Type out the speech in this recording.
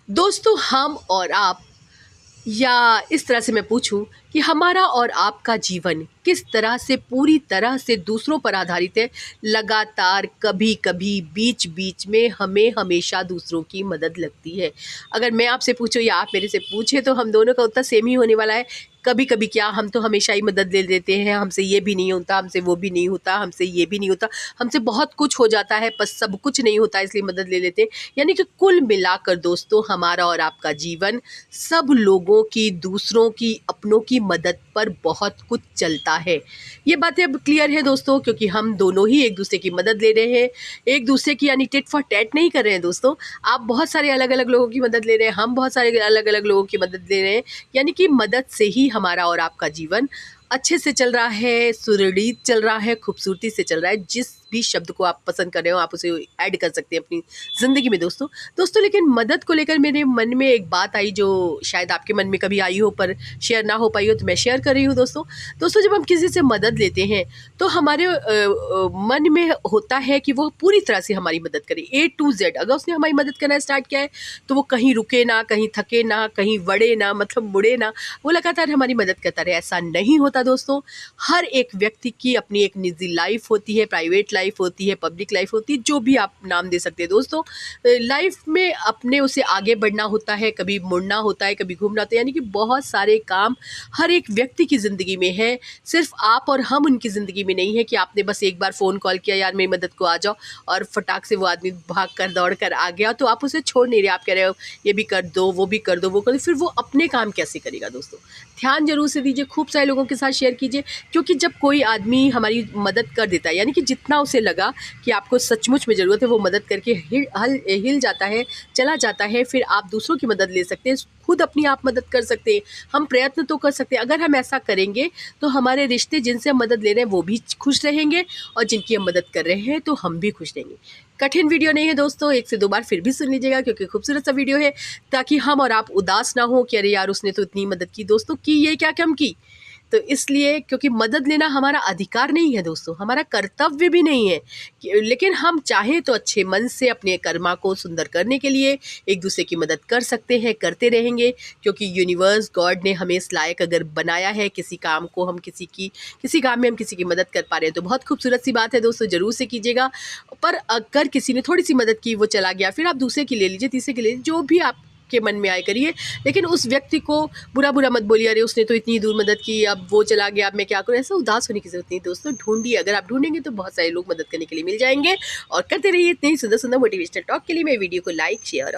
दोस्तों, हम और आप, या इस तरह से मैं पूछूं कि हमारा और आपका जीवन किस तरह से पूरी तरह से दूसरों पर आधारित है। लगातार, कभी कभी, बीच बीच में हमें हमेशा दूसरों की मदद लगती है। अगर मैं आपसे पूछूं या आप मेरे से पूछे तो हम दोनों का उत्तर सेम ही होने वाला है। कभी कभी क्या, हम तो हमेशा ही मदद ले लेते हैं। हमसे ये भी नहीं होता, हमसे वो भी नहीं होता, हमसे ये भी नहीं होता, हमसे बहुत कुछ हो जाता है पर सब कुछ नहीं होता, इसलिए मदद ले लेते हैं। यानी कि कुल मिलाकर दोस्तों, हमारा और आपका जीवन सब लोगों की, दूसरों की, अपनों की मदद पर बहुत कुछ चलता है। ये बातें अब क्लियर है दोस्तों, क्योंकि हम दोनों ही एक दूसरे की मदद ले रहे हैं। एक दूसरे की यानी टिट फॉर टैट नहीं कर रहे हैं दोस्तों। आप बहुत सारे अलग अलग लोगों की मदद ले रहे हैं, हम बहुत सारे अलग अलग लोगों की मदद ले रहे हैं। यानी कि मदद से ही हमारा और आपका जीवन अच्छे से चल रहा है, सुरक्षित चल रहा है, खूबसूरती से चल रहा है। जिस भी शब्द को आप पसंद कर रहे हो, आप उसे ऐड कर सकते हैं अपनी ज़िंदगी में दोस्तों। लेकिन मदद को लेकर मेरे मन में एक बात आई जो शायद आपके मन में कभी आई हो पर शेयर ना हो पाई हो, तो मैं शेयर कर रही हूँ दोस्तों। जब हम किसी से मदद लेते हैं तो हमारे मन में होता है कि वो पूरी तरह से हमारी मदद करे, A to Z। अगर उसने हमारी मदद करना स्टार्ट किया है तो वो कहीं रुके ना, कहीं थके ना, कहीं वड़े ना, मतलब मुड़े ना, वो लगातार हमारी मदद करता रहे। ऐसा नहीं होता दोस्तों। हर एक व्यक्ति की अपनी एक निजी लाइफ होती है, प्राइवेट लाइफ होती है, पब्लिक लाइफ होती है, जो भी आप नाम दे सकते हैं दोस्तों। लाइफ में अपने उसे आगे बढ़ना होता है, कभी मुड़ना होता है, कभी घूमना होता है। यानी कि बहुत सारे काम हर एक व्यक्ति की ज़िंदगी में है। सिर्फ आप और हम उनकी ज़िंदगी में नहीं है कि आपने बस एक बार फ़ोन कॉल किया, यार मेरी मदद को आ जाओ, और फटाक से वो आदमी भाग कर दौड़ कर आ गया, तो आप उसे छोड़ नहीं रहे। आप कह रहे हो ये भी कर दो, वो भी कर दो, वो कर दो, फिर वो अपने काम कैसे करेगा दोस्तों। ध्यान जरूर से दीजिए, खूब सारे लोगों के साथ शेयर कीजिए, क्योंकि जब कोई आदमी हमारी मदद कर देता है, यानी कि जितना उसे लगा कि आपको सचमुच में ज़रूरत है, वो मदद करके हिल जाता है, चला जाता है, फिर आप दूसरों की मदद ले सकते हैं, खुद अपनी आप मदद कर सकते हैं। हम प्रयत्न तो कर सकते हैं। अगर हम ऐसा करेंगे तो हमारे रिश्ते, जिनसे हम मदद ले रहे हैं वो भी खुश रहेंगे, और जिनकी हम मदद कर रहे हैं तो हम भी खुश रहेंगे। कठिन वीडियो नहीं है दोस्तों, एक से दो बार फिर भी सुन लीजिएगा, क्योंकि खूबसूरत सा वीडियो है, ताकि हम और आप उदास ना हो कि अरे यार उसने तो इतनी मदद की दोस्तों, की ये क्या कम की। तो इसलिए, क्योंकि मदद लेना हमारा अधिकार नहीं है दोस्तों, हमारा कर्तव्य भी नहीं है, लेकिन हम चाहें तो अच्छे मन से अपने कर्मा को सुंदर करने के लिए एक दूसरे की मदद कर सकते हैं, करते रहेंगे। क्योंकि यूनिवर्स, गॉड ने हमें इस लायक अगर बनाया है, किसी काम को हम किसी काम में हम किसी की मदद कर पा रहे हैं, तो बहुत खूबसूरत सी बात है दोस्तों, ज़रूर से कीजिएगा। पर अगर किसी ने थोड़ी सी मदद की, वो चला गया, फिर आप दूसरे की ले लीजिए, तीसरे की ले लीजिए, जो भी आप के मन में आए करिए। लेकिन उस व्यक्ति को बुरा मत बोलिए, अरे उसने तो इतनी दूर मदद की, अब वो चला गया, अब मैं क्या करूँ। ऐसा उदास होने की जरूरत नहीं दोस्तों। ढूंढिए, अगर आप ढूंढेंगे तो बहुत सारे लोग मदद करने के लिए मिल जाएंगे। और करते रहिए इतने ही सुंदर सुंदर मोटिवेशनल टॉक के लिए मेरे वीडियो को लाइक, शेयर और